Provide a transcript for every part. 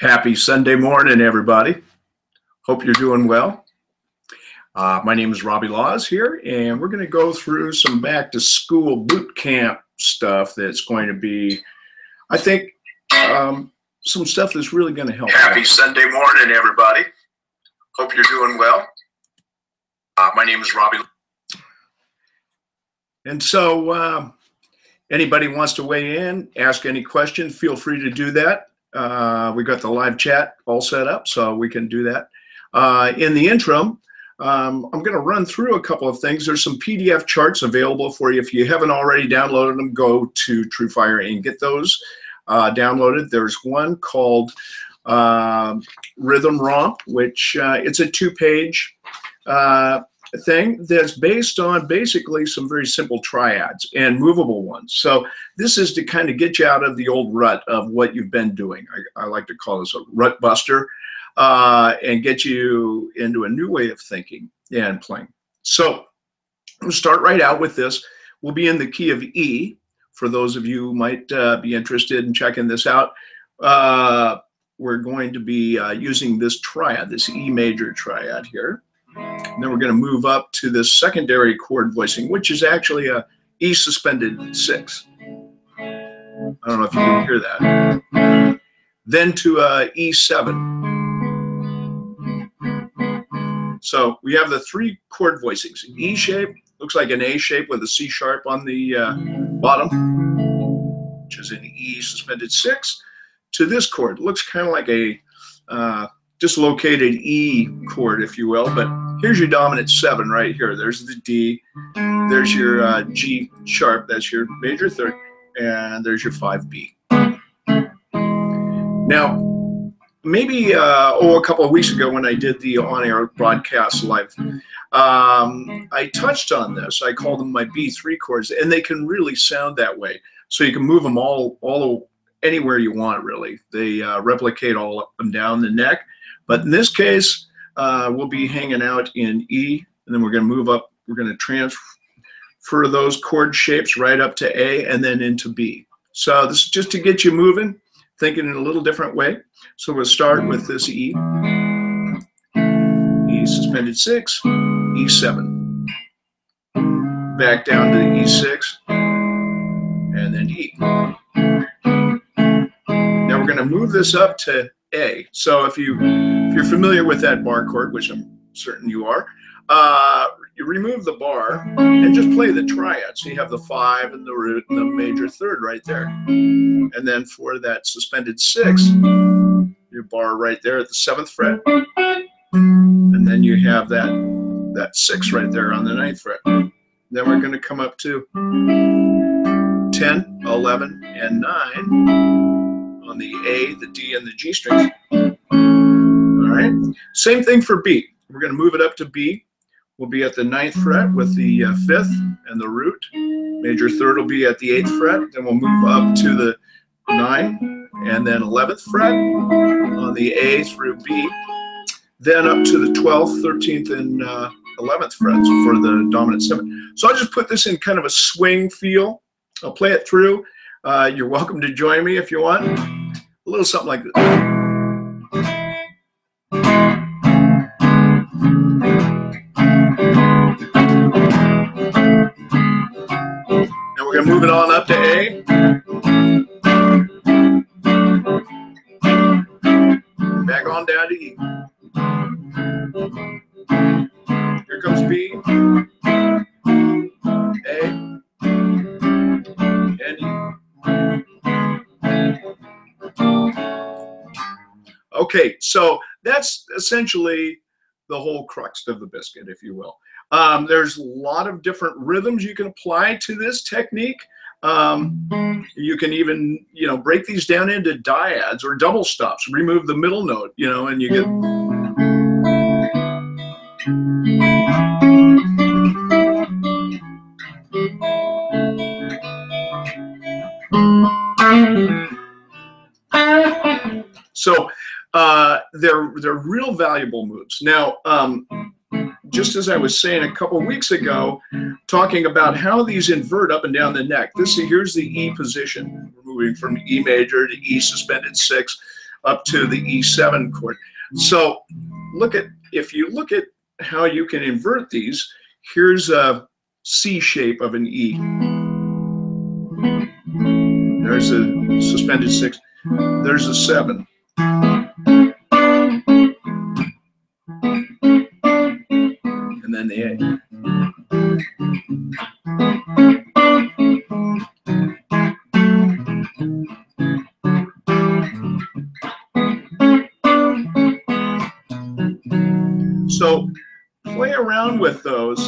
Happy Sunday morning, everybody. Hope you're doing well. My name is Robbie Laws here, and we're going to go through some back to school boot camp stuff that's going to be, I think, some stuff that's really going to help. Happy Sunday morning, everybody. Hope you're doing well. My name is Robbie. And so anybody wants to weigh in, ask any questions, feel free to do that. We got the live chat all set up, so we can do that. In the interim, I'm going to run through a couple of things. There's some PDF charts available for you. If you haven't already downloaded them, go to TrueFire and get those downloaded. There's one called Rhythm Romp, which it's a 2-page thing that's based on basically some very simple triads and movable ones. So this is to kind of get you out of the old rut of what you've been doing. I like to call this a rut buster, and get you into a new way of thinking and playing. So we'll start right out with this. We'll be in the key of E. For those of you who might be interested in checking this out, we're going to be using this triad, this E major triad here. And then we're going to move up to this secondary chord voicing, which is actually a E suspended 6. I don't know if you can hear that. Then to E7. So we have the 3 chord voicings. E shape, looks like an A shape with a C sharp on the bottom, which is an E suspended 6. To this chord, looks kind of like a dislocated E chord, if you will, but here's your dominant 7 right here. There's the D, there's your G sharp, that's your major 3rd, and there's your 5B. Now, maybe a couple of weeks ago when I did the on-air broadcast live, I touched on this. I call them my B3 chords, and they can really sound that way. So you can move them all anywhere you want, really. They replicate all up and down the neck. But in this case, we'll be hanging out in E, and then we're going to move up. We're going to transfer those chord shapes right up to A and then into B. So this is just to get you moving, thinking in a little different way. So we'll start with this E, E suspended 6, E7, back down to the E6, and then E. Now we're going to move this up to A. So if you're familiar with that bar chord, which I'm certain you are, you remove the bar and just play the triad. So you have the 5 and the root and the major 3rd right there. And then for that suspended 6, your bar right there at the 7th fret. And then you have that 6 right there on the 9th fret. Then we're going to come up to 10, 11, and 9 on the A, the D, and the G strings. All right. Same thing for B. We're going to move it up to B. We'll be at the 9th fret with the 5th and the root. Major 3rd will be at the 8th fret. Then we'll move up to the 9 and then 11th fret on the A through B. Then up to the 12th, 13th, and 11th frets for the dominant 7. So I'll just put this in kind of a swing feel. I'll play it through. You're welcome to join me if you want. A little something like this. Now we're going to move it on up to A. Back on down to E. Here comes B, A, and E. Okay, so that's essentially the whole crux of the biscuit, if you will. There's a lot of different rhythms you can apply to this technique. You can even, break these down into dyads or double stops. Remove the middle note, and you get. So they're real valuable moves. Now, just as I was saying a couple weeks ago, talking about how these invert up and down the neck. Here's the E position. We're moving from E major to E suspended 6. up to the E7 chord. So if you look at how you can invert these, here's a C shape of an E. There's a suspended 6. There's a 7. And then the A. So play around with those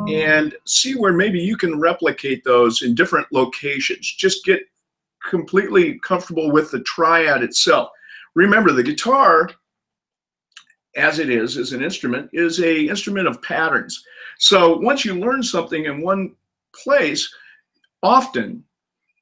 and see where maybe you can replicate those in different locations. Just get completely comfortable with the triad itself. Remember, the guitar, as it is an instrument, is an instrument of patterns. So once you learn something in one place, often,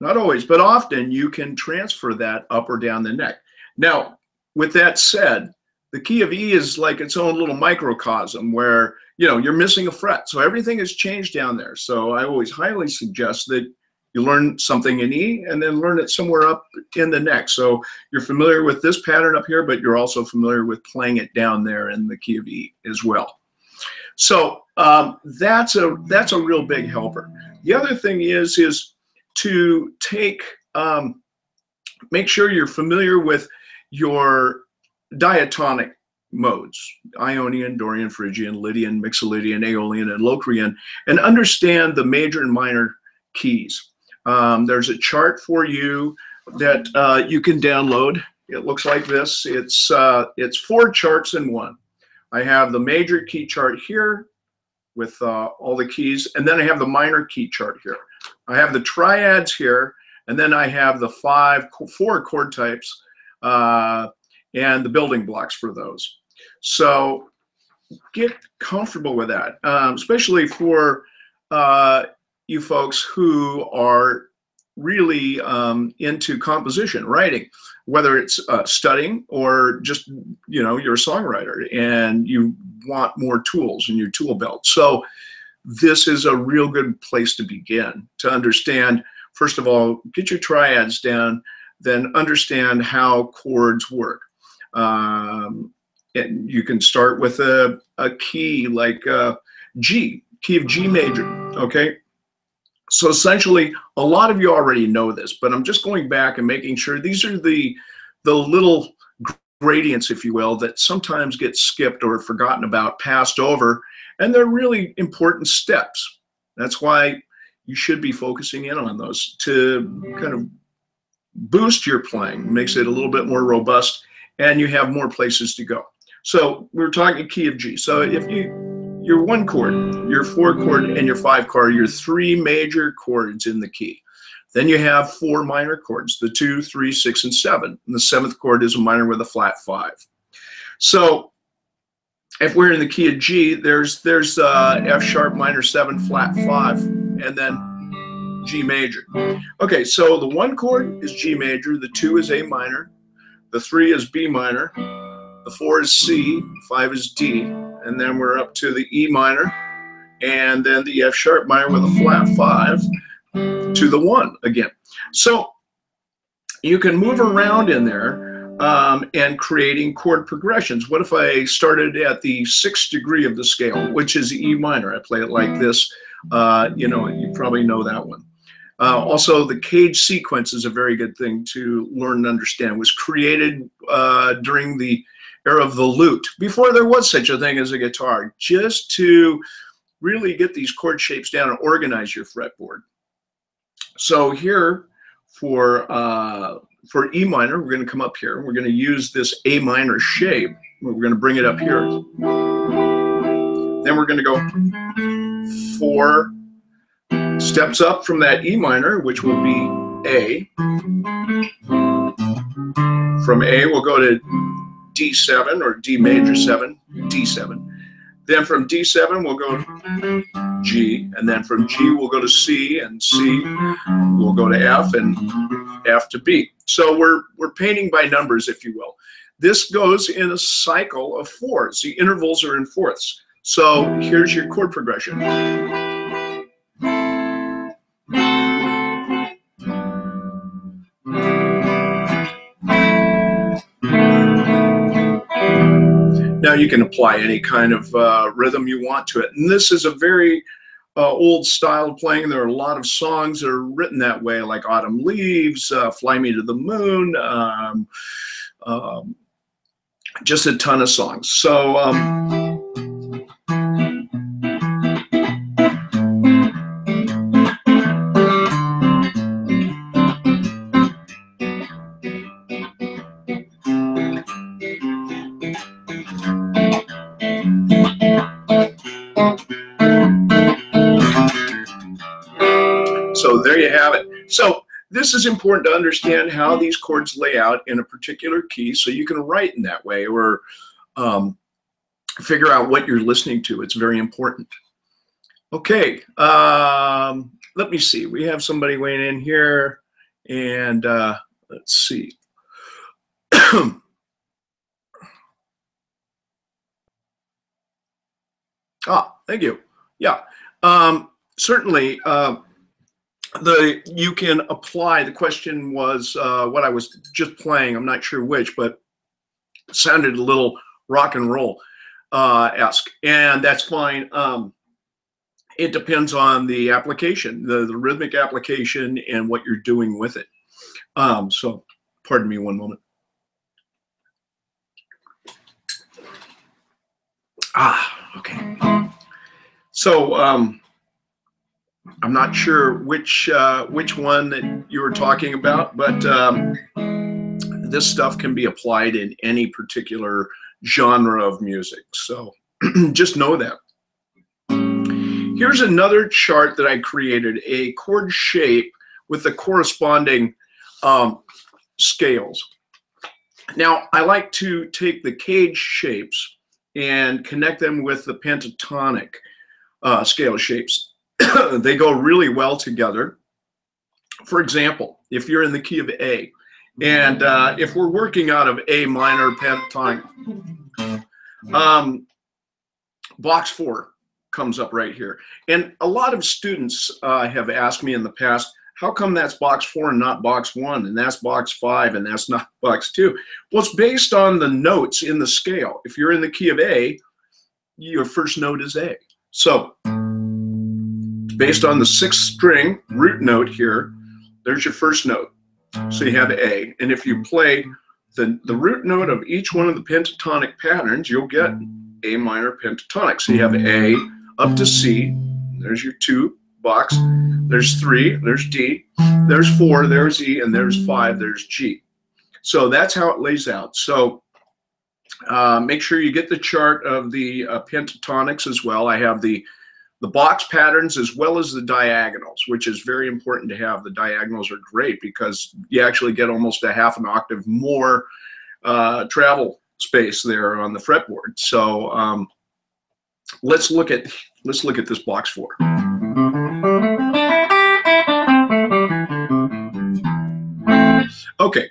not always, but often, you can transfer that up or down the neck. Now, with that said, the key of E is like its own little microcosm where, you know, you're missing a fret. So everything has changed down there. So I always highly suggest that you learn something in E and then learn it somewhere up in the neck. So you're familiar with this pattern up here, but you're also familiar with playing it down there in the key of E as well. So that's a real big helper. The other thing is to make sure you're familiar with your diatonic modes: Ionian, Dorian, Phrygian, Lydian, Mixolydian, Aeolian, and Locrian, and understand the major and minor keys. There's a chart for you that you can download. It looks like this. It's 4 charts in one. I have the major key chart here with all the keys, and then I have the minor key chart here. I have the triads here, and then I have the 4 chord types and the building blocks for those. So get comfortable with that, especially for you folks who are really into composition, writing, whether it's studying or just, you know, you're a songwriter and you want more tools in your tool belt. So this is a real good place to begin, to understand, first of all, get your triads down, then understand how chords work. And you can start with a key like G, key of G major, okay? So essentially, a lot of you already know this, but I'm just going back and making sure these are the little gradients, if you will, that sometimes get skipped or forgotten about, passed over, and they're really important steps. That's why you should be focusing in on those to kind of boost your playing, makes it a little bit more robust, and you have more places to go. So we're talking key of G. So if your 1 chord, your 4 chord, and your 5 chord, your 3 major chords in the key. Then you have 4 minor chords, the 2, 3, 6, and 7. And the 7th chord is a minor with a flat 5. So if we're in the key of G, there's F sharp minor 7 flat 5, and then G major. Okay, so the 1 chord is G major, the 2 is A minor, the 3 is B minor, the 4 is C, 5 is D, and then we're up to the E minor, and then the F sharp minor with a flat 5 to the 1 again. So you can move around in there and creating chord progressions. What if I started at the 6th degree of the scale, which is E minor? I play it like this. You know, you probably know that one. Also, the cage sequence is a very good thing to learn and understand. It was created during the era of the lute, before there was such a thing as a guitar, just to really get these chord shapes down and organize your fretboard. So here for E minor, we're going to come up here. We're going to use this A minor shape. We're going to bring it up here. Then we're going to go 4 steps up from that E minor, which will be A. From A, we'll go to D7 or D major 7, D7. Then from D7, we'll go to G, and then from G, we'll go to C, and C, we'll go to F, and F to B. So we're painting by numbers, if you will. This goes in a cycle of 4s. The intervals are in 4ths. So here's your chord progression. Now you can apply any kind of rhythm you want to it. And this is a very old style of playing. There are a lot of songs that are written that way, like Autumn Leaves, Fly Me to the Moon, just a ton of songs. So so there you have it. So this is important to understand how these chords lay out in a particular key, so you can write in that way, or figure out what you're listening to. It's very important. Okay, let me see. We have somebody weighing in here, and let's see. Thank you. Yeah, certainly. You can apply. The question was what I was just playing. I'm not sure which, but it sounded a little rock and roll esque, and that's fine. It depends on the application, the rhythmic application, and what you're doing with it. So, pardon me one moment. Okay. So, I'm not sure which one that you were talking about, but this stuff can be applied in any particular genre of music. So just know that. Here's another chart that I created, a chord shape with the corresponding scales. Now, I like to take the cage shapes and connect them with the pentatonic scale shapes. They go really well together. For example, if you're in the key of A, and if we're working out of A minor pentatonic, box 4 comes up right here. And a lot of students have asked me in the past, how come that's box 4 and not box 1, and that's box 5 and that's not box 2? Well, it's based on the notes in the scale. If you're in the key of A, your first note is A. So based on the 6th string root note here, there's your first note. So you have A. And if you play the root note of each one of the pentatonic patterns, you'll get A minor pentatonic. So you have A up to C. There's your 2 box. There's 3. There's D. There's 4. There's E. And there's 5. There's G. So that's how it lays out. So make sure you get the chart of the pentatonics as well. I have the box patterns as well as the diagonals, which is very important to have. The diagonals are great because you actually get almost a half an octave more travel space there on the fretboard. So let's look at this box 4. Okay,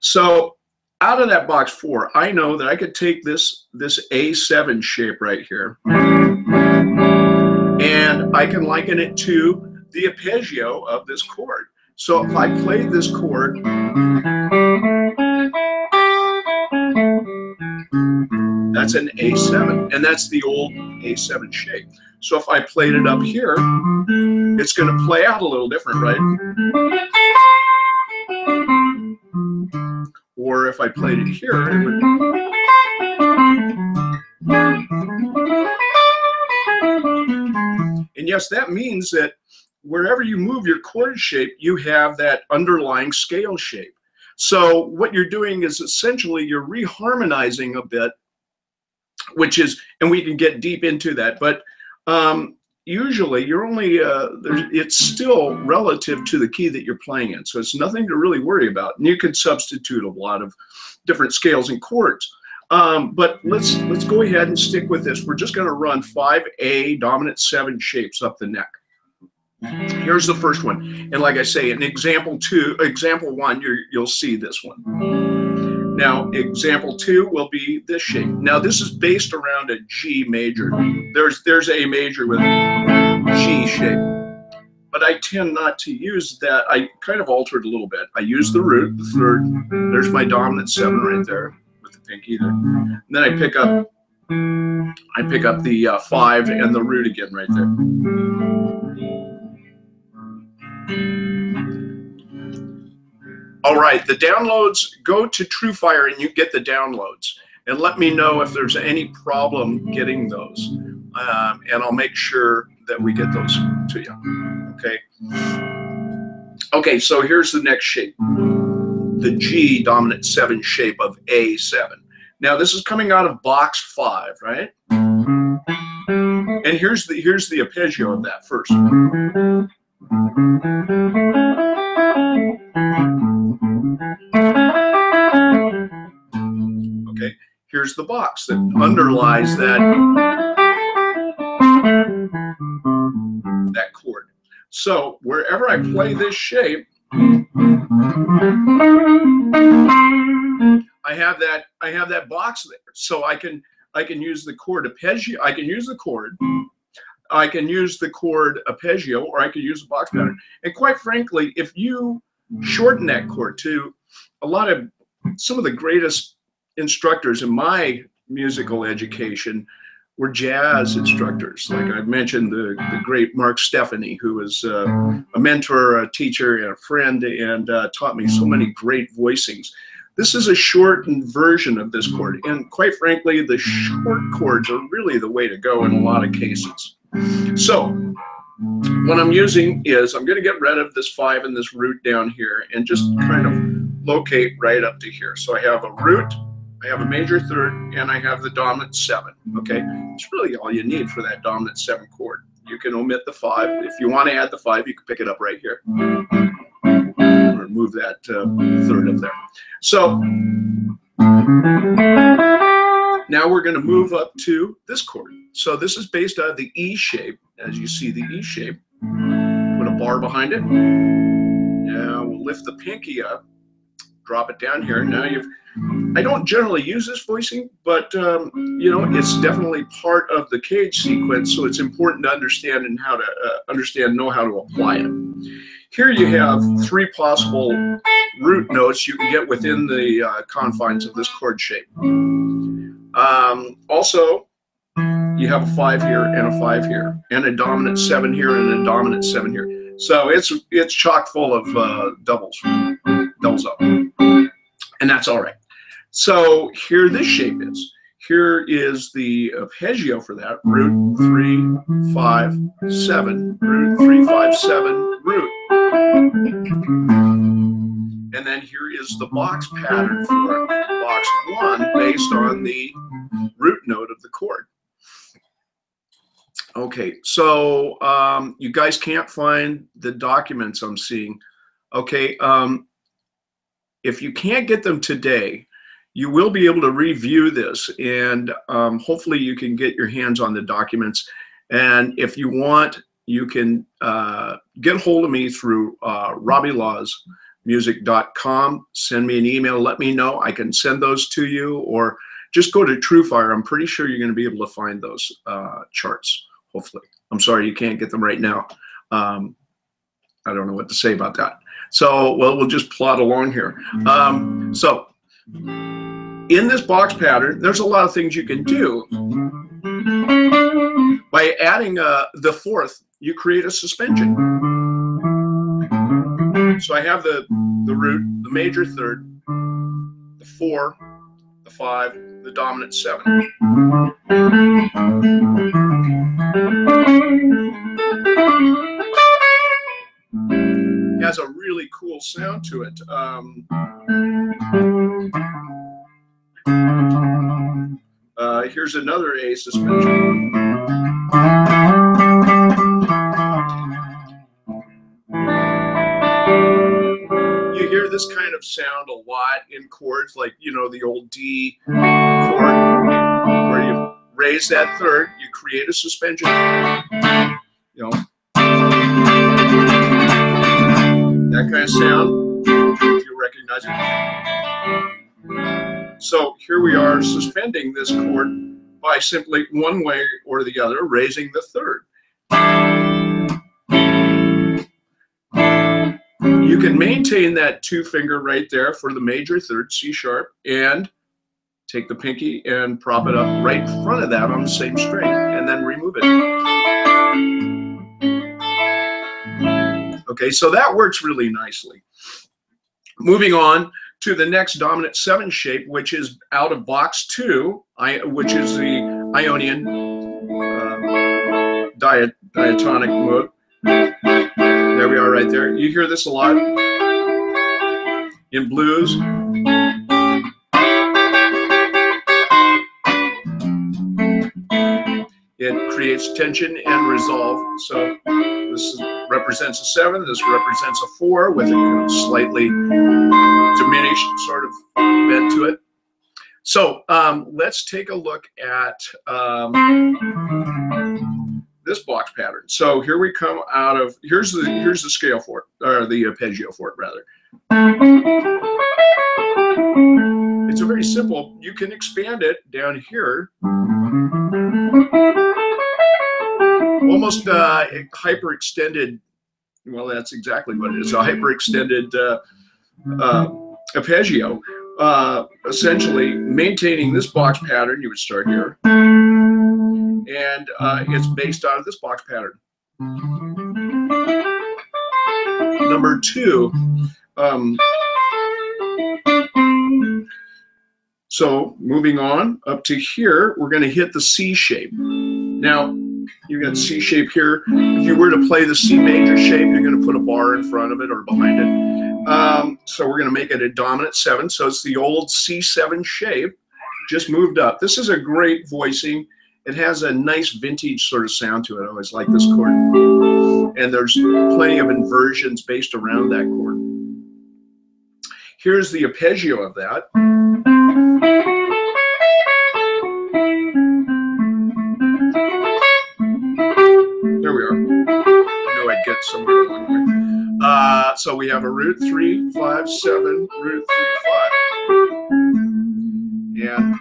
so out of that box 4, I know that I could take this A7 shape right here, and I can liken it to the arpeggio of this chord. So if I played this chord, that's an A7, and that's the old A7 shape. So if I played it up here, it's going to play out a little different, right? Or if I played it here, it would... And yes, that means that wherever you move your chord shape, you have that underlying scale shape. So what you're doing is essentially you're reharmonizing a bit, which is, and we can get deep into that, but usually you're only, it's still relative to the key that you're playing in. So it's nothing to really worry about. And you can substitute a lot of different scales and chords. But let's go ahead and stick with this. We're just going to run 5A dominant 7 shapes up the neck. Here's the first one. And like I say, in example 1, you'll see this one. Now, example 2 will be this shape. Now, this is based around a G major. There's A major with G shape. But I tend not to use that. I kind of altered a little bit. I use the root, the 3rd. There's my dominant 7 right there with the pinky there. And then I pick up I pick up the 5 and the root again right there. All right, the downloads, go to TrueFire and you get the downloads. And let me know if there's any problem getting those. And I'll make sure that we get those to you, okay? Okay, so here's the next shape. The G dominant 7 shape of A7. Now this is coming out of box 5, right? And here's the arpeggio of that first. Okay, here's the box that underlies that chord. So wherever I play this shape, I have that box there. So I can use the chord arpeggio. I can use the chord. I can use the chord arpeggio, or I could use the box pattern. And quite frankly, if you shorten that chord to some of the greatest instructors in my musical education were jazz instructors. Like I mentioned, the great Mark Stephanie, who was a mentor, a teacher, and a friend, and taught me so many great voicings. This is a shortened version of this chord, and quite frankly, the short chords are really the way to go in a lot of cases. So what I'm using is I'm going to get rid of this 5 and this root down here and just kind of locate right up to here. So I have a root, I have a major third, and I have the dominant 7. Okay, it's really all you need for that dominant 7 chord. You can omit the 5. If you want to add the 5, you can pick it up right here. Or move that third up there. So now we're going to move up to this chord. So this is based out of the E shape. As you see, the E shape. Put a bar behind it. Now we'll lift the pinky up, drop it down here. Now I don't generally use this voicing, but you know, it's definitely part of the cage sequence, so it's important to understand and know how to apply it. Here you have 3 possible root notes you can get within the confines of this chord shape. Also, you have a 5 here and a 5 here, and a dominant 7 here and a dominant 7 here. So it's chock full of doubles up, and that's all right. So here this shape is. Here is the arpeggio for that. Root 3, 5, 7. Root 3, 5, 7. Root. And then here is the box pattern for box 1 based on the root note of the chord. Okay, so you guys can't find the documents I'm seeing. Okay, if you can't get them today, you will be able to review this, and hopefully you can get your hands on the documents. And if you want, you can get hold of me through RobbieLawsMusic.com. Send me an email, let me know. I can send those to you, or just go to TrueFire. I'm pretty sure you're going to be able to find those charts, hopefully. I'm sorry you can't get them right now. I don't know what to say about that. So, well, we'll just plod along here. So, in this box pattern, there's a lot of things you can do. By adding the 4th, you create a suspension. So I have the root, the major third, the 4, the 5, the dominant 7. It has a really cool sound to it. Here's another A suspension. You hear this kind of sound a lot in chords, like, you know, the old D chord, where you raise that third, you create a suspension, you know, that kind of sound, if you recognize it. So here we are suspending this chord by simply one way or the other raising the third. You can maintain that 2 finger right there for the major third, C sharp, and take the pinky and prop it up right in front of that on the same string, and then remove it. Okay, so that works really nicely. Moving on to the next dominant 7 shape, which is out of box 2, which is the Ionian diatonic mode. There we are right there. You hear this a lot in blues. It creates tension and resolve. So this represents a 7. This represents a 4 with a slightly diminished sort of bent to it. So let's take a look at this box pattern. So here we come out of, here's the scale for it, or the arpeggio for it rather. It's a very simple, you can expand it down here. Almost hyperextended, well, that's exactly what it is, a hyperextended arpeggio. Essentially maintaining this box pattern, you would start here, and it's based out of this box pattern. Number 2, so moving on up to here, we're going to hit the C shape. Now, you got C shape here. If you were to play the C major shape, you're going to put a bar in front of it or behind it. So we're going to make it a dominant 7. So it's the old C7 shape, just moved up. This is a great voicing. It has a nice vintage sort of sound to it. I always like this chord. And there's plenty of inversions based around that chord. Here's the arpeggio of that. There we are. I knew I'd get somewhere along there. So we have a root 3, 5, 7, root 3, 5. And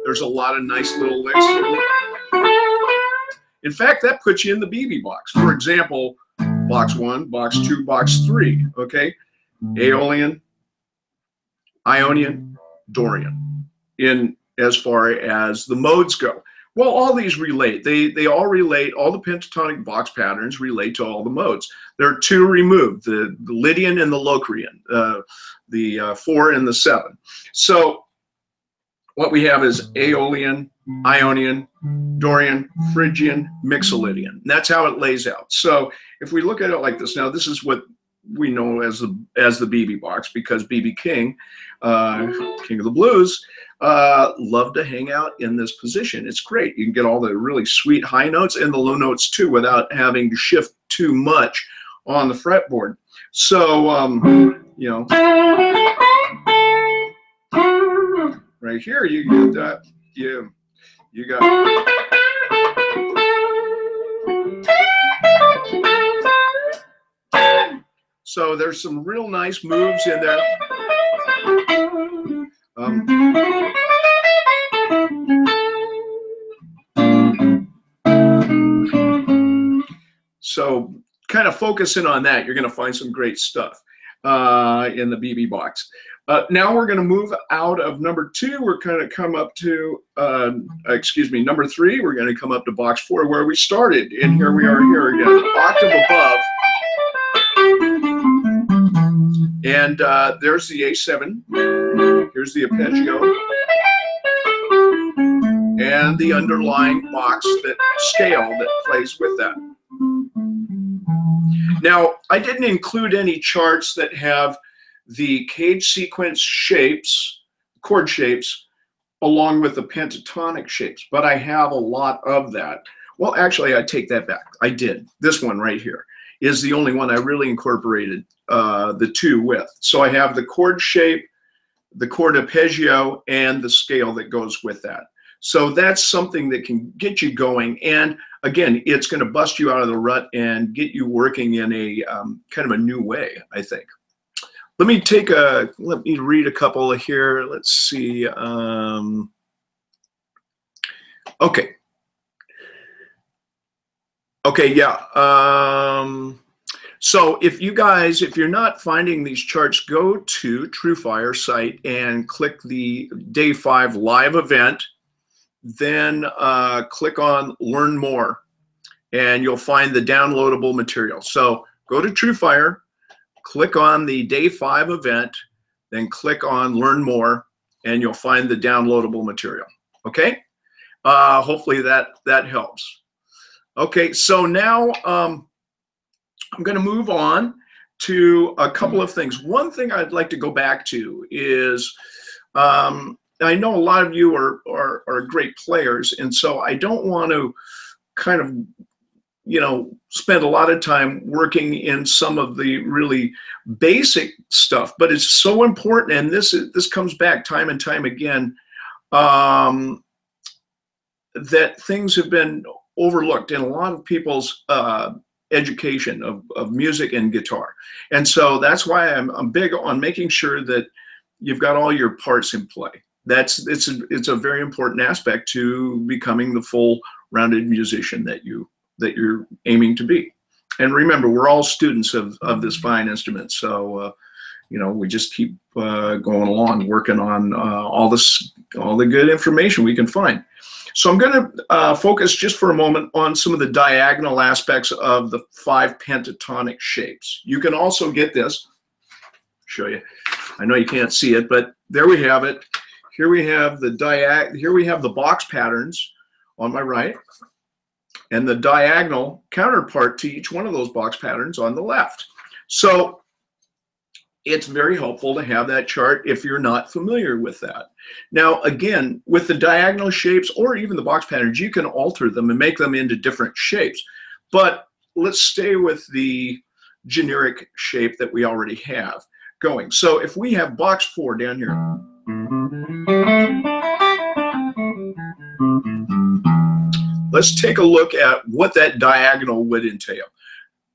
there's a lot of nice little licks. In fact, that puts you in the BB box. For example, box 1, box 2, box 3, okay? Aeolian, Ionian, Dorian, in as far as the modes go. Well, all these relate. They all relate. All the pentatonic box patterns relate to all the modes. There are 2 removed, the Lydian and the Locrian, the 4 and the 7. So what we have is Aeolian, Ionian, Dorian, Phrygian, Mixolydian. And that's how it lays out. So if we look at it like this, now this is what we know as the BB box, because BB King, King of the Blues, loved to hang out in this position. It's great. You can get all the really sweet high notes and the low notes too without having to shift too much on the fretboard. So, you know, right here you get you got. So there's some real nice moves in there. So kind of focusing on that, you're going to find some great stuff in the BB box. Now we're going to move out of number 2. We're going to come up to, number 3. We're going to come up to box 4 where we started. And here we are here again, octave above. And there's the A7. Here's the arpeggio. And the underlying box, that scale that plays with that. Now, I didn't include any charts that have the cage sequence shapes, chord shapes, along with the pentatonic shapes, but I have a lot of that. Well, actually, I take that back. I did. This one right here is the only one I really incorporated the 2 with. So I have the chord shape, the chord arpeggio, and the scale that goes with that. So that's something that can get you going. And again, it's going to bust you out of the rut and get you working in a kind of a new way, I think. Let me read a couple here. Let's see. Okay, yeah. So if you're not finding these charts, go to TrueFire site and click the Day 5 live event, then click on Learn More, and you'll find the downloadable material. So go to TrueFire, click on the Day 5 event, then click on Learn More, and you'll find the downloadable material. Okay? Hopefully that helps. Okay, so now I'm going to move on to a couple of things. One thing I'd like to go back to is I know a lot of you are great players, and so I don't want to kind of, you know, spend a lot of time working in some of the really basic stuff, but it's so important, and this comes back time and time again, that things have been overlooked in a lot of people's education of music and guitar. And so that's why I'm big on making sure that you've got all your parts in play. It's a very important aspect to becoming the full-rounded musician that you're aiming to be. And remember, we're all students of this fine instrument, so you know, we just keep going along, working on all the good information we can find. So I'm going to focus just for a moment on some of the diagonal aspects of the 5 pentatonic shapes. You can also get this. Show you. I know you can't see it, but there we have it. Here we have the box patterns on my right, and the diagonal counterpart to each one of those box patterns on the left. So it's very helpful to have that chart if you're not familiar with that. Now, again, with the diagonal shapes or even the box patterns, you can alter them and make them into different shapes. But let's stay with the generic shape that we already have going. So if we have box 4 down here, let's take a look at what that diagonal would entail.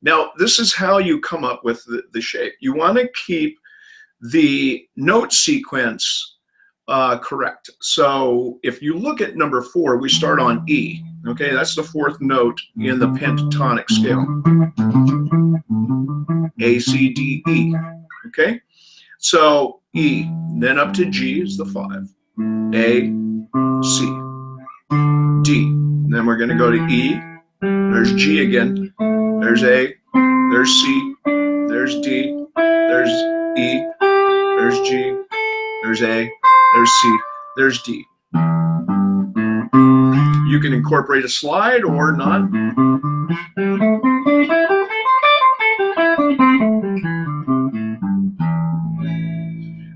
Now, this is how you come up with the shape. You want to keep the note sequence correct. So if you look at number 4, we start on E. Okay, that's the 4th note in the pentatonic scale. A, C, D, E. Okay, so E, then up to G is the 5. A, C, D. Then we're going to go to E. There's G again. There's A. There's C. There's D. There's E. There's G. There's A. There's C. There's D. You can incorporate a slide or not.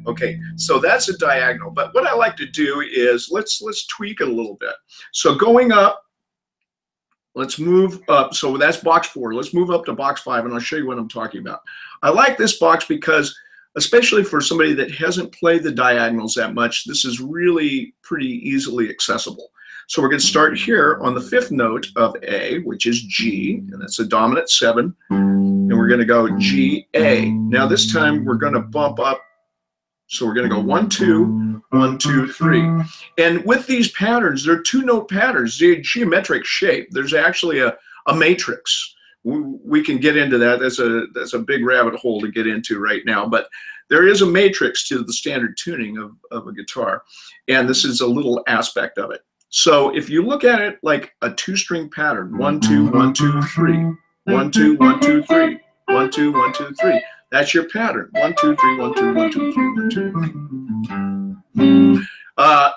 Okay, so that's a diagonal. But what I like to do is let's tweak it a little bit. So going up, let's move up. So that's box 4. Let's move up to box 5, and I'll show you what I'm talking about. I like this box because, especially for somebody that hasn't played the diagonals that much, this is really pretty easily accessible. So we're going to start here on the 5th note of A, which is G, and that's a dominant 7. And we're going to go G, A. Now this time we're going to bump up. So we're going to go 1, 2, 1, 2, 3. And with these patterns, they're 2-note patterns. The geometric shape, there's actually a matrix. We can get into that. That's a big rabbit hole to get into right now. But there is a matrix to the standard tuning of a guitar. And this is a little aspect of it. So if you look at it like a 2-string pattern, 1, 2, 1, 2, 3, 1, 2, 1, 2, 3, 1, 2, 1, 2, 3. That's your pattern. 1, 2, 3, 1, 2, 1, 2, 3, 1, 2.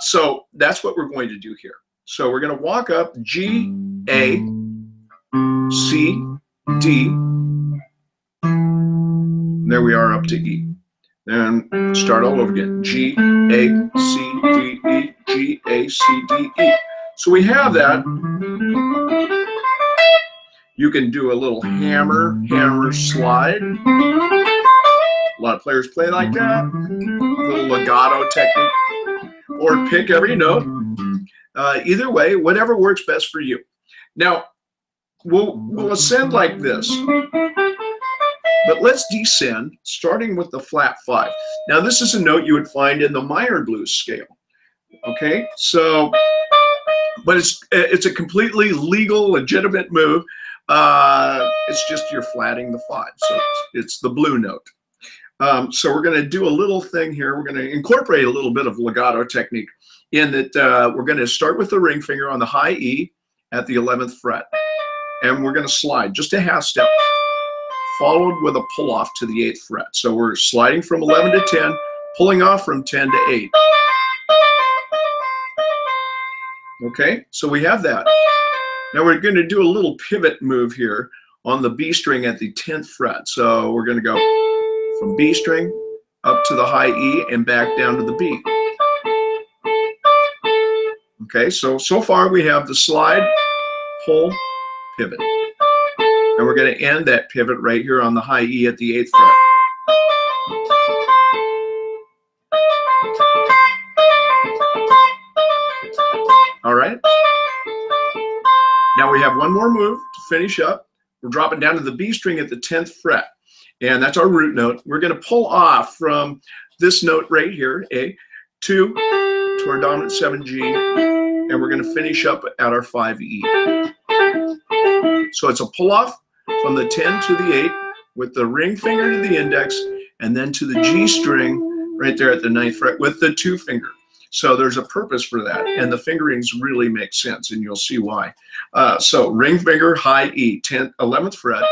So that's what we're going to do here. So we're going to walk up G, A, C, D. There we are up to E. Then start all over again. G, A, C, D, E, G, A, C, D, E. So we have that. You can do a little hammer slide. A lot of players play like that. A little legato technique. Or pick every note. Either way, whatever works best for you. Now, we'll ascend like this. But let's descend, starting with the flat 5. Now, this is a note you would find in the minor blues scale. Okay, so, but it's a completely legal, legitimate move. It's just you're flatting the 5, so it's the blue note. So we're going to do a little thing here. We're going to incorporate a little bit of legato technique in that we're going to start with the ring finger on the high E at the 11th fret. And we're going to slide just a half step, followed with a pull off to the 8th fret. So we're sliding from 11 to 10, pulling off from 10 to 8. Okay, so we have that. Now we're going to do a little pivot move here on the B string at the 10th fret. So we're going to go from B string up to the high E and back down to the B. Okay, so far we have the slide, pull, pivot. And we're going to end that pivot right here on the high E at the 8th fret. All right. Now we have one more move to finish up. We're dropping down to the B string at the 10th fret. And that's our root note. We're going to pull off from this note right here, A, to our dominant 7G, and we're going to finish up at our 5E. So it's a pull off from the 10 to the 8 with the ring finger to the index, and then to the G string right there at the 9th fret with the 2 finger. So there's a purpose for that, and the fingerings really make sense, and you'll see why. So ring finger, high E, 10th, 11th fret,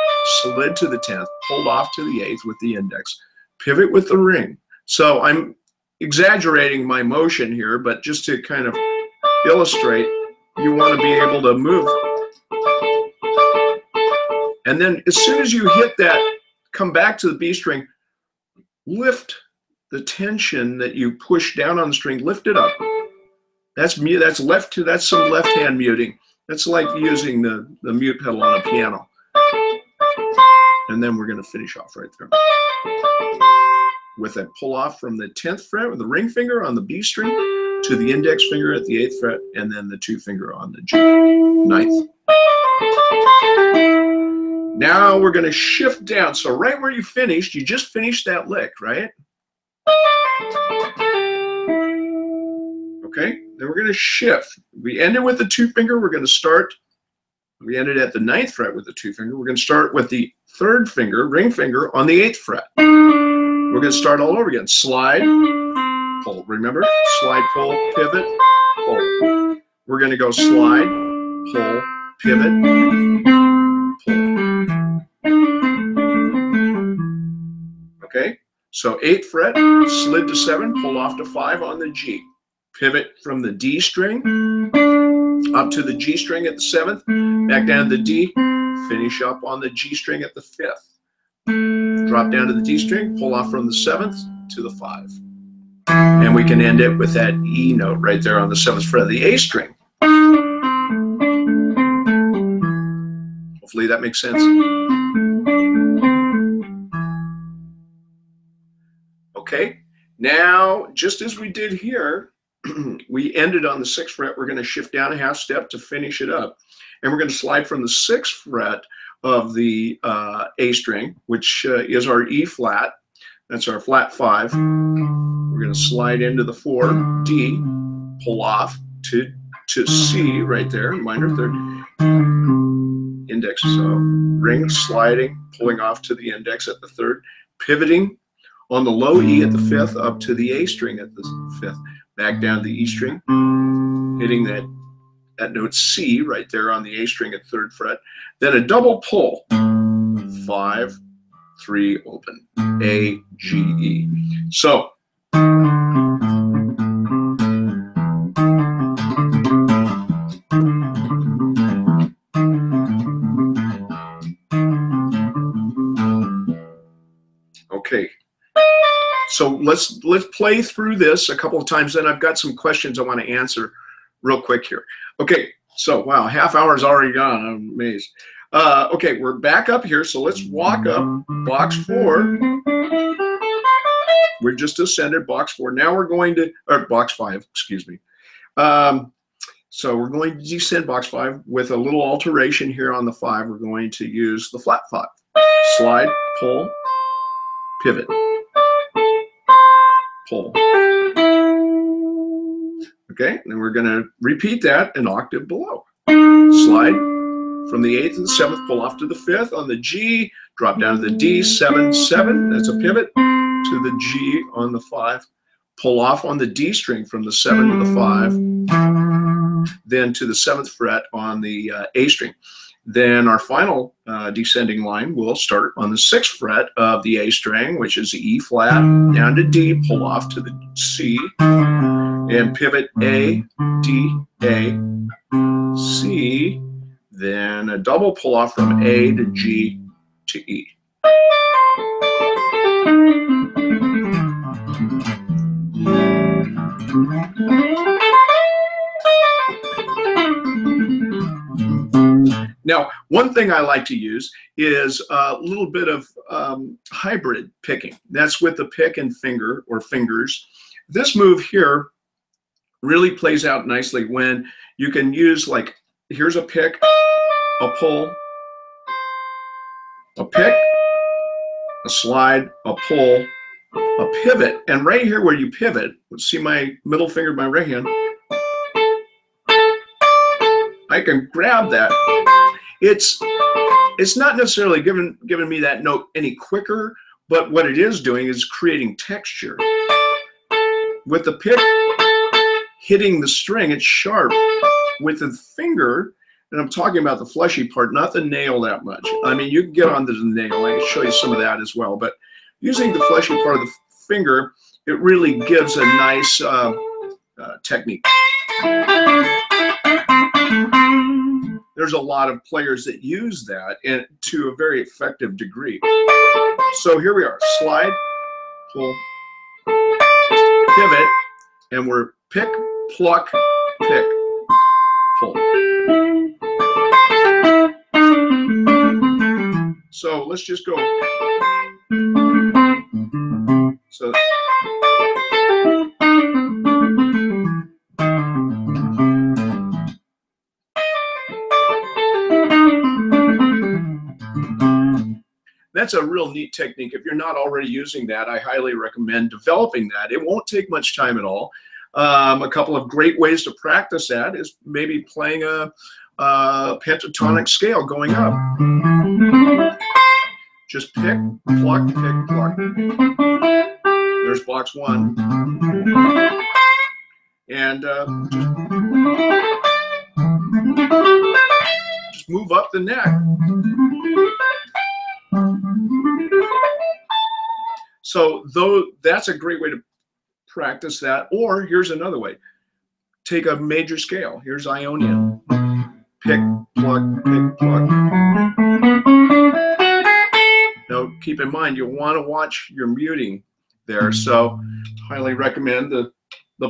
slid to the 10th, pulled off to the 8th with the index, pivot with the ring. So I'm exaggerating my motion here, but just to kind of illustrate, you want to be able to move. And then as soon as you hit that, come back to the B string, lift the tension that you push down on the string, lift it up. That's some left hand muting. That's like using the mute pedal on a piano. And then we're going to finish off right there with a pull off from the 10th fret with the ring finger on the B string to the index finger at the 8th fret, and then the 2 finger on the G, 9th. Now we're going to shift down. So right where you finished, you just finished that lick, right? Okay, then we're going to shift. We ended with the 2 finger. We're going to start. We ended at the 9th fret with the 2 finger. We're going to start with the 3rd finger, ring finger, on the 8th fret. We're going to start all over again. Slide, pull. Remember? Slide, pull, pivot, pull. We're going to go slide, pull, pivot, pull. Okay, so 8th fret, slid to 7, pull off to 5 on the G. Pivot from the D string up to the G string at the 7th, back down to the D, finish up on the G string at the 5th. Drop down to the D string, pull off from the 7th to the 5. And we can end it with that E note right there on the 7th fret of the A string. Hopefully that makes sense. Okay, now just as we did here, we ended on the 6th fret. We're going to shift down a half step to finish it up. And we're going to slide from the 6th fret of the A string, which is our E flat. That's our flat 5. We're going to slide into the 4, D, pull off to C right there, minor 3rd. Index, so ring, sliding, pulling off to the index at the 3rd, pivoting on the low E at the 5th up to the A string at the 5th. Back down to the E string, hitting that note C right there on the A string at 3rd fret. Then a double pull, 5, 3, open, A, G, E. So, okay. So let's play through this a couple of times, then I've got some questions I want to answer real quick here. Okay, so wow, half hour's already gone. I'm amazed. Okay, we're back up here, so let's walk up box 4. We're just ascended box 4. Now we're going to, or box 5, excuse me. So we're going to descend box 5 with a little alteration here on the 5. We're going to use the flat 5. Slide, pull, pivot. Pull. Okay, and we're going to repeat that an octave below. Slide, from the 8th to the 7th, pull off to the 5th. On the G, drop down to the D, 7, 7, that's a pivot, to the G on the 5. Pull off on the D string from the 7 to the 5, then to the 7th fret on the A string. Then our final descending line will start on the 6th fret of the A string, which is E flat, down to D, pull off to the C, and pivot A, D, A, C, then a double pull off from A to G to E. Now, one thing I like to use is a little bit of hybrid picking. That's with the pick and finger or fingers. This move here really plays out nicely when you can use, like, here's a pick, a pull, a pick, a slide, a pull, a pivot. And right here where you pivot, let's see my middle finger, my right hand, I can grab that. It's not necessarily giving me that note any quicker, but what it is doing is creating texture. With the pick hitting the string, it's sharp. With the finger, and I'm talking about the fleshy part, not the nail that much. I mean, you can get onto the nail. I can show you some of that as well. But using the fleshy part of the finger, it really gives a nice technique. There's a lot of players that use that to a very effective degree. So here we are, slide, pull, pivot, and we're pick, pluck, pick, pull. So let's just go. So that's a real neat technique. If you're not already using that, I highly recommend developing that. It won't take much time at all. A couple of great ways to practice that is maybe playing a pentatonic scale going up. Just pick, pluck, pick, pluck. There's box 1. And just move up the neck. So that's a great way to practice that. Or here's another way. Take a major scale. Here's Ionian. Pick, pluck, pick, pluck. Now, keep in mind, you want to watch your muting there. So highly recommend the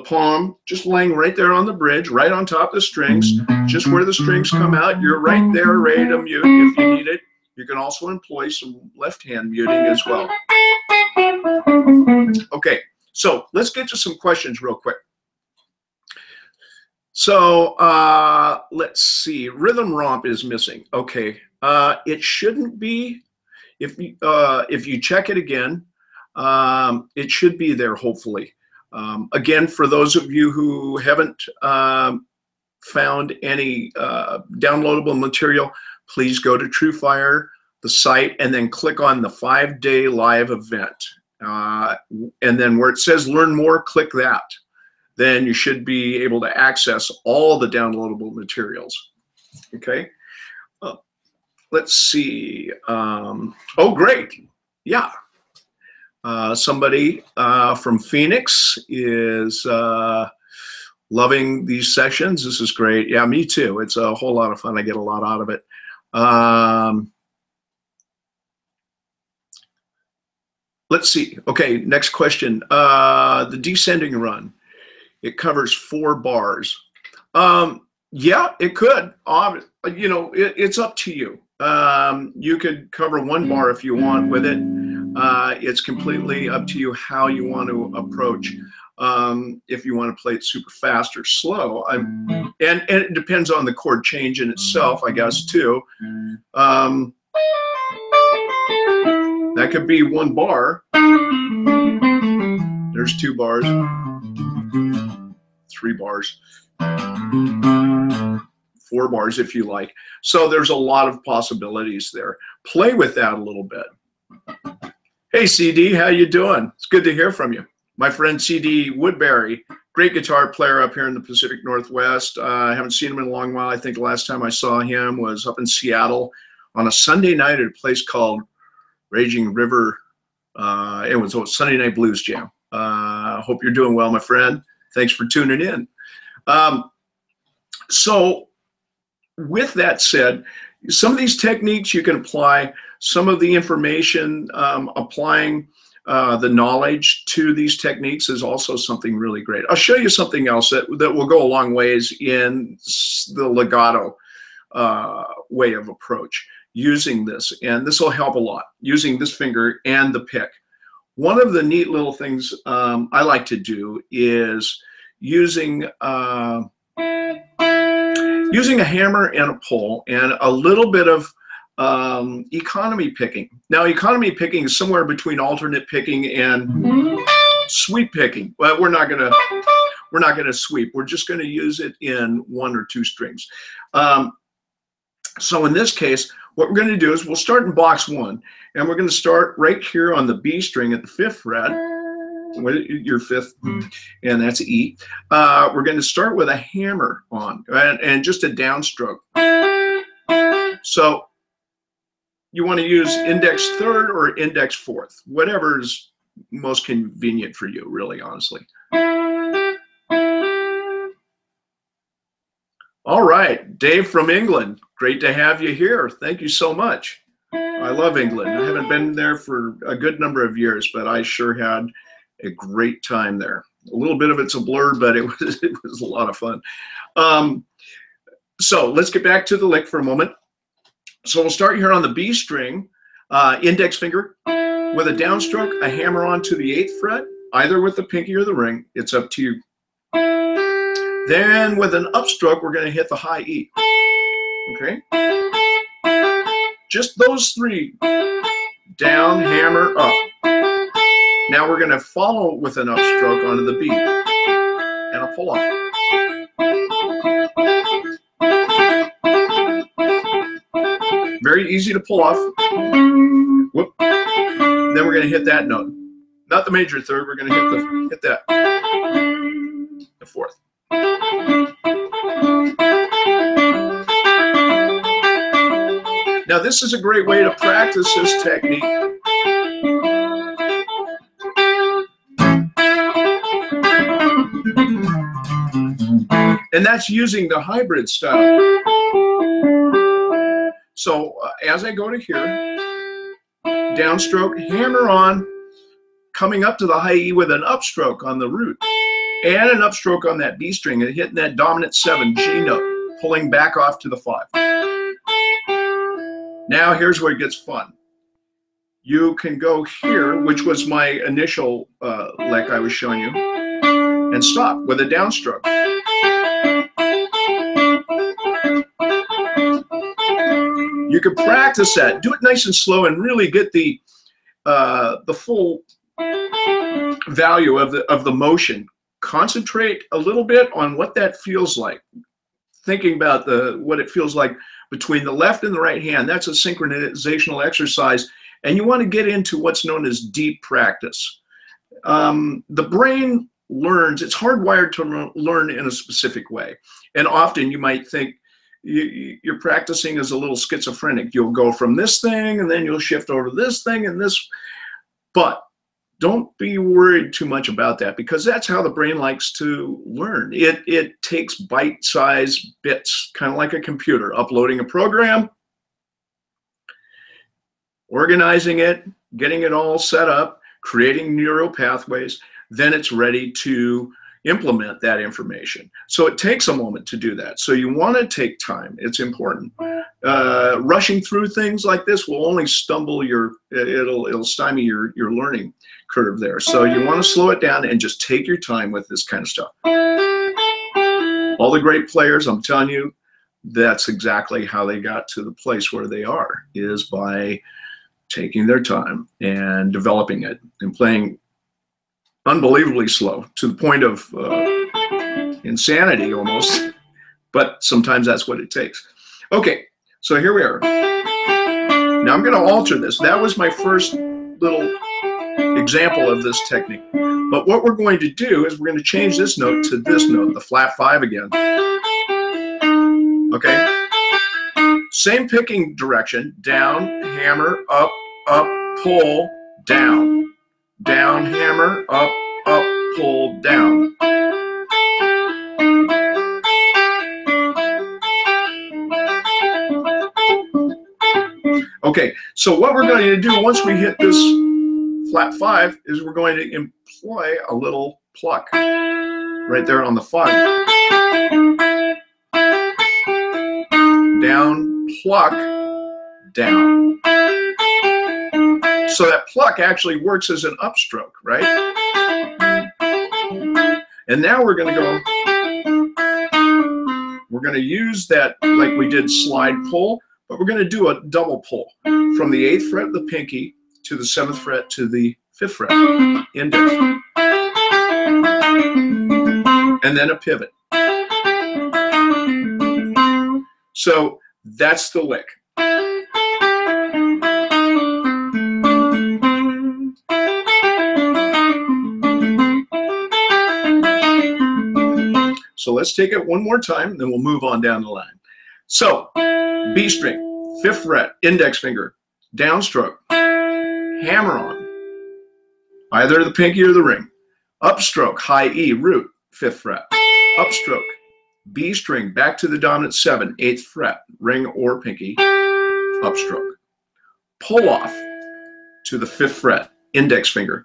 palm just laying right there on the bridge, right on top of the strings, just where the strings come out. You're right there ready to mute if you need it. You can also employ some left hand muting as well. Okay, so let's get to some questions real quick. So let's see, rhythm romp is missing. Okay, it shouldn't be. If you check it again, it should be there, hopefully. Again, for those of you who haven't found any downloadable material, please go to TrueFire, the site, and then click on the 5-day live event. And then where it says learn more, click that. Then you should be able to access all the downloadable materials. Okay. Let's see. Oh, great. Yeah. Somebody from Phoenix is loving these sessions. This is great. Yeah, me too. It's a whole lot of fun. I get a lot out of it. Let's see. Okay, next question. The descending run. It covers 4 bars. Yeah, it could. You know, it's up to you. You could cover 1 bar if you want with it. It's completely up to you how you want to approach. If you want to play it super fast or slow, and it depends on the chord change in itself, I guess, too. That could be 1 bar. There's 2 bars, 3 bars, 4 bars if you like. So there's a lot of possibilities there. Play with that a little bit. Hey, CD, how you doing? It's good to hear from you. My friend CD Woodbury, great guitar player up here in the Pacific Northwest. I haven't seen him in a long while. I think the last time I saw him was up in Seattle on a Sunday night at a place called Raging River. It was a Sunday Night Blues Jam. Hope you're doing well, my friend. Thanks for tuning in. So with that said, some of these techniques you can apply, some of the information, applying the knowledge to these techniques is also something really great. I'll show you something else that will go a long ways in the legato way of approach using this, and this will help a lot, using this finger and the pick. One of the neat little things I like to do is using a hammer and a pole and a little bit of economy picking. Now, economy picking is somewhere between alternate picking and sweep picking. But we're not gonna sweep. We're just gonna use it in 1 or 2 strings. So in this case, what we're gonna do is we'll start in box 1, and we're gonna start right here on the B string at the 5th fret. Your 5th, and that's E. We're going to start with a hammer on and just a downstroke. So you want to use index 3rd or index 4th, whatever is most convenient for you, really, honestly. All right, Dave from England, great to have you here. Thank you so much. I love England. I haven't been there for a good number of years, but I sure had a great time there. A little bit of it's a blur, but it was a lot of fun. So let's get back to the lick for a moment. So we'll start here on the B string, index finger with a downstroke, a hammer on to the 8th fret, either with the pinky or the ring. It's up to you. Then with an upstroke, we're going to hit the high E. Okay? Just those 3. Down, hammer, up. Now we're going to follow with an upstroke onto the B and a pull off. Very easy to pull off. Whoop. Then we're going to hit that note. Not the major 3rd. We're going to hit that. The 4th. Now this is a great way to practice this technique. And that's using the hybrid style. So as I go to here, downstroke, hammer on, coming up to the high E with an upstroke on the root, and an upstroke on that B string, and hitting that dominant 7 G note, pulling back off to the 5. Now here's where it gets fun. You can go here, which was my initial lick I was showing you, and stop with a downstroke. You can practice that. Do it nice and slow and really get the full value of the motion. Concentrate a little bit on what that feels like. Thinking about what it feels like between the left and the right hand. That's a synchronizational exercise, and you want to get into what's known as deep practice. The brain learns, it's hardwired to learn in a specific way. And often you might think you're practicing as a little schizophrenic. You'll go from this thing and then you'll shift over to this thing and this. But don't be worried too much about that, because that's how the brain likes to learn. It takes bite-sized bits, kind of like a computer, uploading a program, organizing it, getting it all set up, creating neural pathways, then it's ready to implement that information. So it takes a moment to do that. So you want to take time. It's important. Rushing through things like this will only stumble it'll stymie your learning curve there. So you want to slow it down and just take your time with this kind of stuff. All the great players, I'm telling you, that's exactly how they got to the place where they are, is by taking their time and developing it and playing unbelievably slow, to the point of insanity almost. but sometimes that's what it takes. Okay, so here we are. Now I'm going to alter this. That was my first little example of this technique. But what we're going to do is we're going to change this note to this note, the flat 5 again. Okay? Same picking direction. Down, hammer, up, up, pull, down. Down, hammer, up, up, pull, down. Okay, so what we're going to do once we hit this flat 5 is we're going to employ a little pluck right there on the 5. Down, pluck, down. So that pluck actually works as an upstroke, right? And now we're going to go, we're going to use that like we did slide pull, but we're going to do a double pull from the 8th fret of the pinky to the 7th fret to the 5th fret, index. And then a pivot. So that's the lick. So let's take it one more time, then we'll move on down the line. So, B string, 5th fret, index finger, downstroke, hammer on, either the pinky or the ring. Upstroke, high E, root, 5th fret. Upstroke, B string, back to the dominant 7, 8th fret, ring or pinky, upstroke. Pull off to the 5th fret, index finger.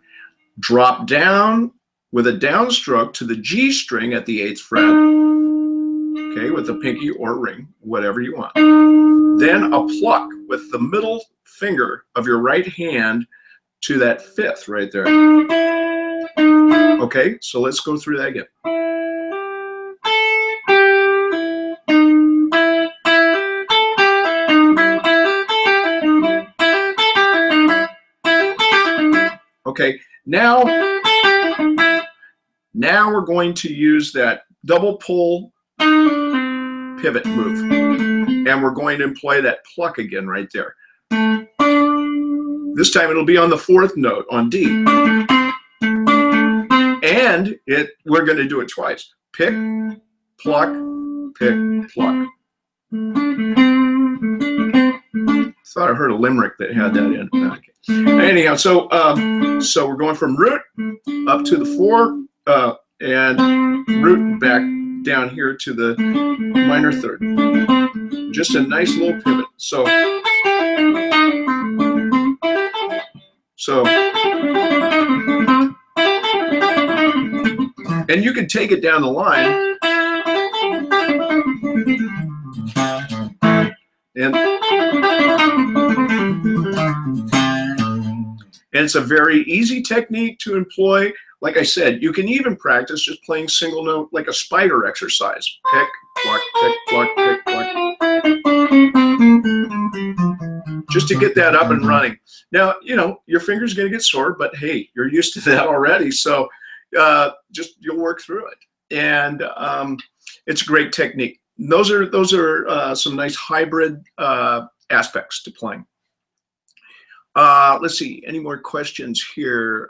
Drop down with a downstroke to the G string at the 8th fret, okay, with the pinky or ring, whatever you want. Then a pluck with the middle finger of your right hand to that 5th right there. Okay, so let's go through that again. Okay, now we're going to use that double pull pivot move, and we're going to employ that pluck again right there. This time it'll be on the 4th note on D, and we're going to do it twice. Pick, pluck, pick, pluck. Thought I heard a limerick that had that in. Okay. Anyhow, so we're going from root up to the 4 and root back down here to the minor 3rd. Just a nice little pivot. So and you can take it down the line and it's a very easy technique to employ. Like I said, you can even practice just playing single note like a spider exercise. Pick, pluck, pick, pluck, pick, pluck. Just to get that up and running. Now, you know, your finger's going to get sore, but hey, you're used to that already. So just you'll work through it. And it's a great technique. Those are some nice hybrid aspects to playing. Let's see, any more questions here?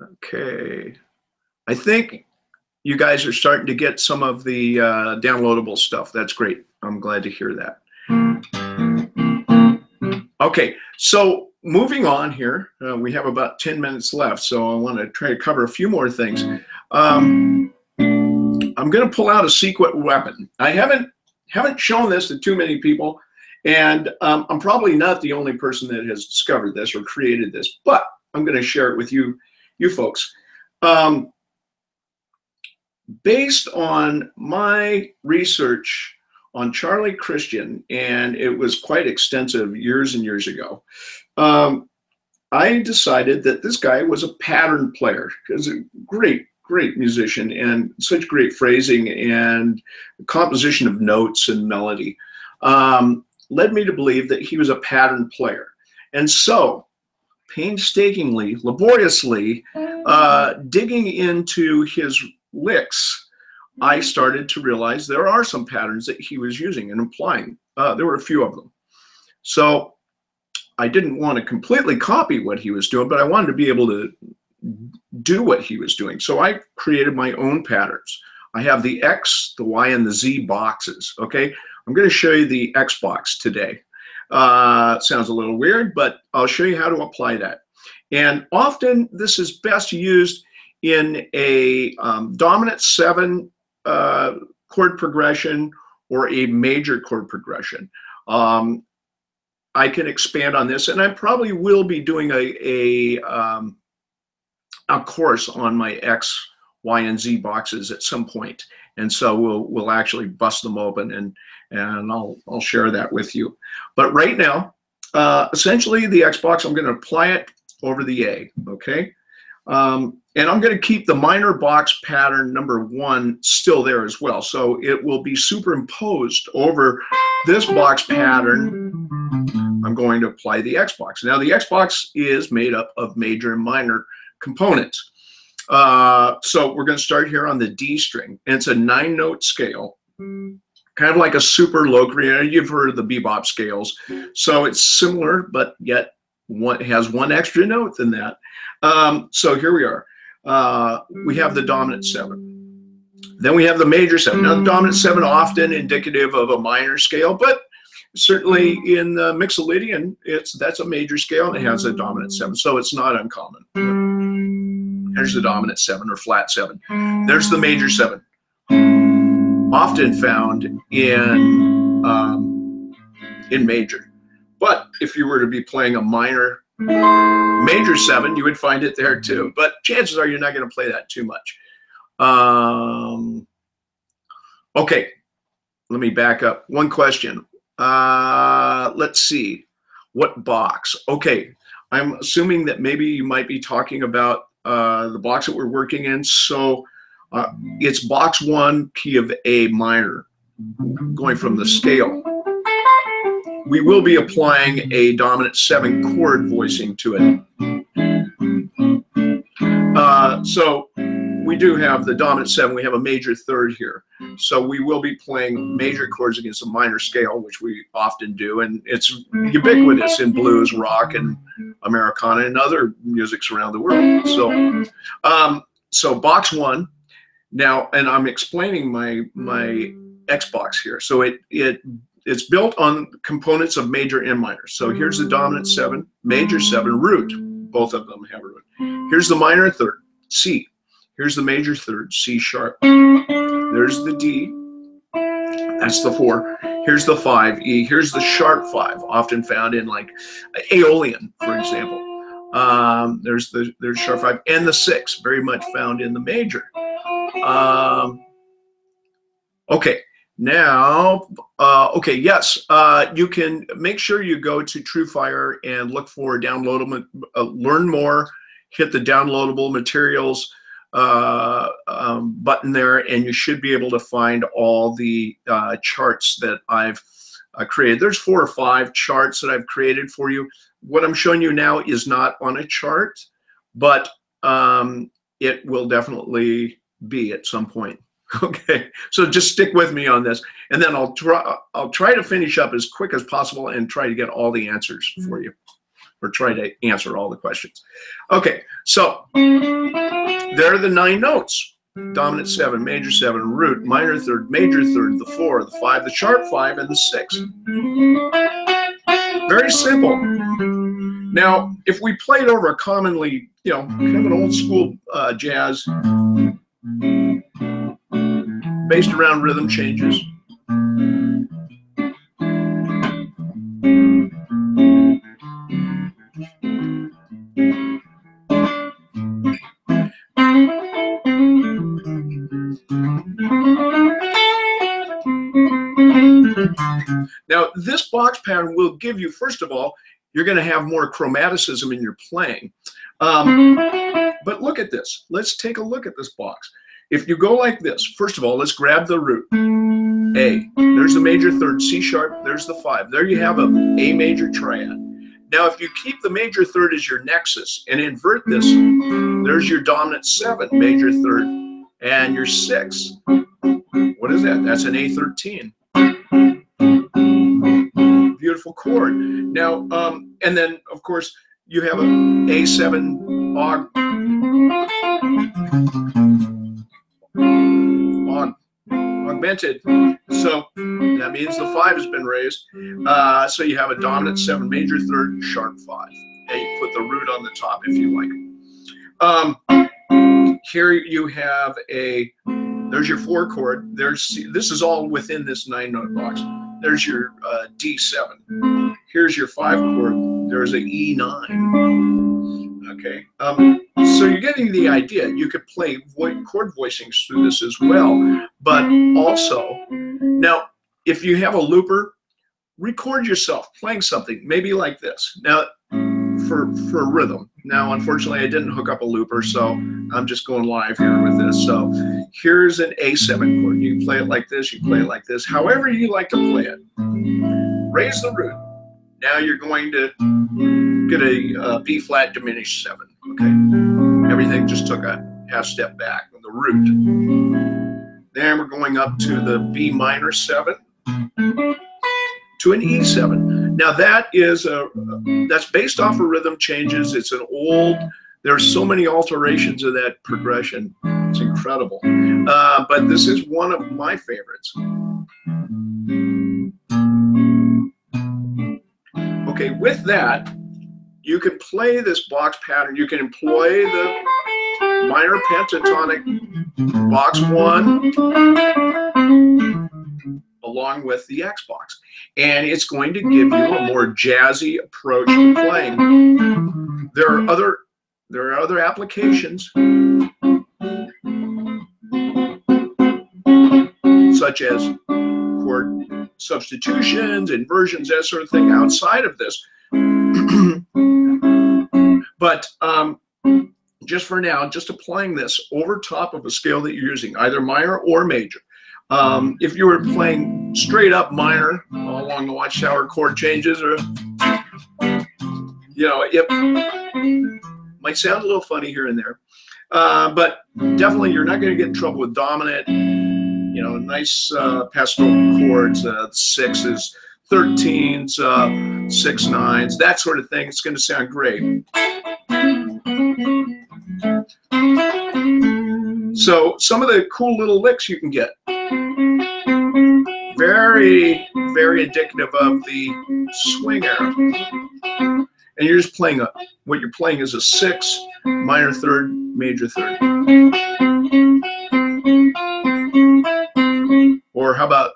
Okay, I think you guys are starting to get some of the downloadable stuff. That's great. I'm glad to hear that. Okay, so moving on here, we have about 10 minutes left, so I want to try to cover a few more things. I'm going to pull out a secret weapon. I haven't shown this to too many people, and I'm probably not the only person that has discovered this or created this, but I'm going to share it with you folks. Based on my research on Charlie Christian, and it was quite extensive years and years ago, I decided that this guy was a pattern player. He was a great musician and such great phrasing and composition of notes and melody. Led me to believe that he was a pattern player. And so, painstakingly, laboriously, digging into his licks, I started to realize there are some patterns that he was using and applying. There were a few of them. So I didn't want to completely copy what he was doing, but I wanted to be able to do what he was doing. So I created my own patterns. I have the X, the Y, and the Z boxes, okay? I'm going to show you the X box today. Sounds a little weird, but I'll show you how to apply that. And often this is best used in a dominant 7 chord progression or a major chord progression. I can expand on this, and I probably will be doing a course on my X, Y, and Z boxes at some point, and so we'll actually bust them open, and I'll share that with you. But right now, essentially the X box, I'm going to apply it over the A, okay? And I'm going to keep the minor box pattern number 1 still there as well, so it will be superimposed over this box pattern. I'm going to apply the X box. Now the X box is made up of major and minor components. So we're going to start here on the D string, and it's a 9-note scale, kind of like a super low. You've heard of the bebop scales, so it's similar, but yet has one extra note than that. So here we are. We have the dominant 7. Then we have the major 7. Now the dominant 7 often indicative of a minor scale, but certainly in the Mixolydian, that's a major scale and it has a dominant 7, so it's not uncommon. There's the dominant 7 or flat 7. There's the major 7, often found in major. But if you were to be playing a minor major 7, you would find it there too. But chances are you're not going to play that too much. Okay, let me back up. One question. Let's see. What box? Okay, I'm assuming that maybe you might be talking about the box that we're working in. So it's box 1, key of A minor, going from the scale. We will be applying a dominant 7 chord voicing to it. So we do have the dominant 7. We have a major 3rd here. So we will be playing major chords against a minor scale, which we often do. And it's ubiquitous in blues, rock, and Americana, and other musics around the world. So box 1. Now, and I'm explaining my X box here. So it's built on components of major and minor. So here's the dominant 7, major 7, root. Both of them have a root. Here's the minor 3rd, C. Here's the major 3rd, C sharp. There's the D. That's the 4. Here's the 5, E. Here's the sharp 5, often found in like Aeolian, for example. There's sharp 5, and the 6, very much found in the major. Okay. Now, okay, yes, you can make sure you go to TrueFire and look for downloadable, learn more, hit the downloadable materials button there, and you should be able to find all the charts that I've created. There's 4 or 5 charts that I've created for you. What I'm showing you now is not on a chart, but it will definitely be at some point. Okay, so just stick with me on this, and then I'll try to finish up as quick as possible and try to get all the answers for you, or try to answer all the questions. Okay, so there are the 9 notes: dominant 7, major 7, root, minor 3rd, major 3rd, the 4, the 5, the sharp 5, and the 6. Very simple. Now, if we played over a commonly, kind of an old school jazz, based around rhythm changes. Now, this box pattern will give you, first of all, you're going to have more chromaticism in your playing. But look at this. Let's take a look at this box. If you go like this, first of all, let's grab the root. A. There's the major 3rd, C sharp. There's the 5. There you have a major triad. Now, if you keep the major third as your nexus and invert this, there's your dominant 7, major third, and your 6. What is that? That's an A13. Beautiful chord. Now, and then, of course, you have an A7 augmented, so that means the 5 has been raised. So you have a dominant 7, major third, sharp 5, and you put the root on the top if you like. Here you have there's your 4 chord. This is all within this 9-note box. There's your D7. Here's your 5 chord. There's a E9. Okay. So you're getting the idea. You could play chord voicings through this as well, but also, now, if you have a looper, record yourself playing something, maybe like this. Now, for rhythm. Now, unfortunately, I didn't hook up a looper, so I'm just going live here with this. So here's an A7 chord. You can play it like this, you can play it like this, however you like to play it. Raise the root. Now you're going to get a B flat diminished 7. Okay, everything just took a half step back with the root. Then we're going up to the B minor 7 to an E7. Now that is that's based off of rhythm changes. It's an old. There's so many alterations of that progression. It's incredible. But this is one of my favorites. Okay, with that, you can play this box pattern. You can employ the minor pentatonic box 1 along with the X box, and it's going to give you a more jazzy approach to playing. There are other applications, such as chord substitutions, inversions, that sort of thing outside of this. But just for now, just applying this over top of a scale that you're using, either minor or major. If you were playing straight up minor along the Watchtower chord changes, or it might sound a little funny here and there, but definitely you're not going to get in trouble with dominant. Nice pastoral chords, 6s, 13s, 6 9s, that sort of thing. It's going to sound great. So some of the cool little licks you can get. Very, very indicative of the swing era. And you're just playing what you're playing is a 6, minor third, major third. Or how about,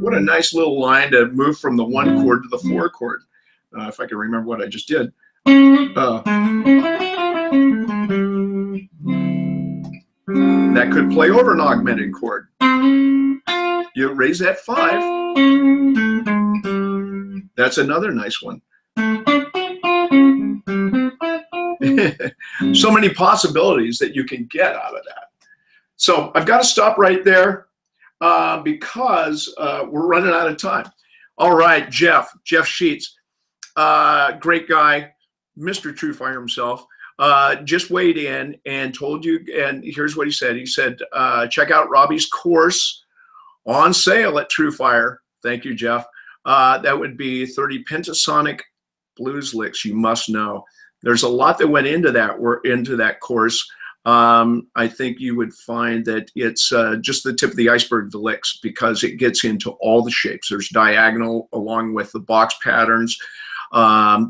what a nice little line to move from the 1 chord to the 4 chord. If I can remember what I just did. That could play over an augmented chord. You raise that 5. That's another nice one. So many possibilities that you can get out of that. So I've got to stop right there because we're running out of time. All right, Jeff Sheets, great guy, Mr. TrueFire himself, just weighed in and told you, and here's what he said. He said, check out Robbie's course on sale at TrueFire. Thank you, Jeff. That would be 30 Pentatonic blues licks you must know. There's a lot that went into that course. I think you would find that it's just the tip of the iceberg, the licks, because it gets into all the shapes. There's diagonal along with the box patterns.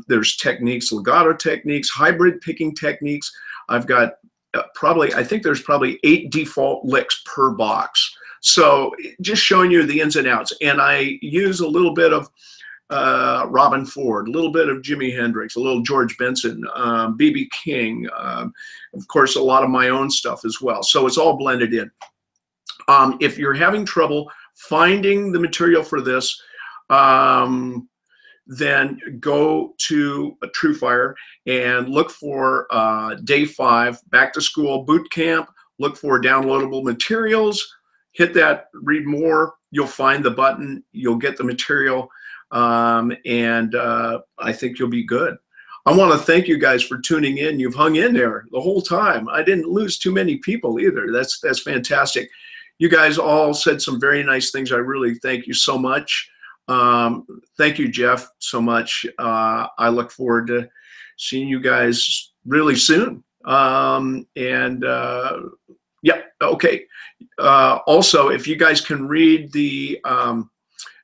There's techniques, legato techniques, hybrid picking techniques. I've got I think there's probably 8 default licks per box. So just showing you the ins and outs. And I use a little bit of Robin Ford, a little bit of Jimi Hendrix, a little George Benson, B.B. King, of course, a lot of my own stuff as well. So it's all blended in. If you're having trouble finding the material for this, then go to TrueFire and look for Day 5, Back to School Boot Camp. Look for downloadable materials. Hit that, read more. You'll find the button. You'll get the material. and I think you'll be good. I want to thank you guys for tuning in. You've hung in there the whole time. I didn't lose too many people either. That's fantastic. You guys all said some very nice things. I really thank you so much. Thank you, Jeff, so much. I look forward to seeing you guys really soon. Yeah, okay. Also, if you guys can read the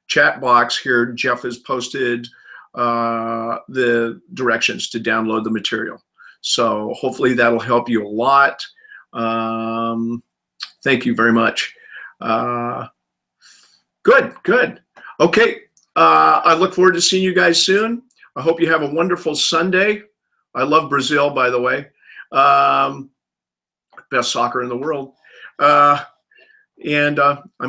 chat box here, Jeff has posted the directions to download the material. So hopefully that'll help you a lot. Thank you very much. Good. Okay, I look forward to seeing you guys soon. I hope you have a wonderful Sunday. I love Brazil, by the way. Best soccer in the world. I'm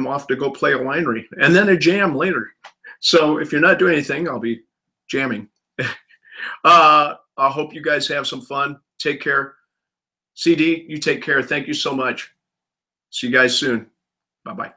off to go play a winery and then a jam later. So if you're not doing anything, I'll be jamming. I hope you guys have some fun. Take care. CD, you take care. Thank you so much. See you guys soon. Bye-bye.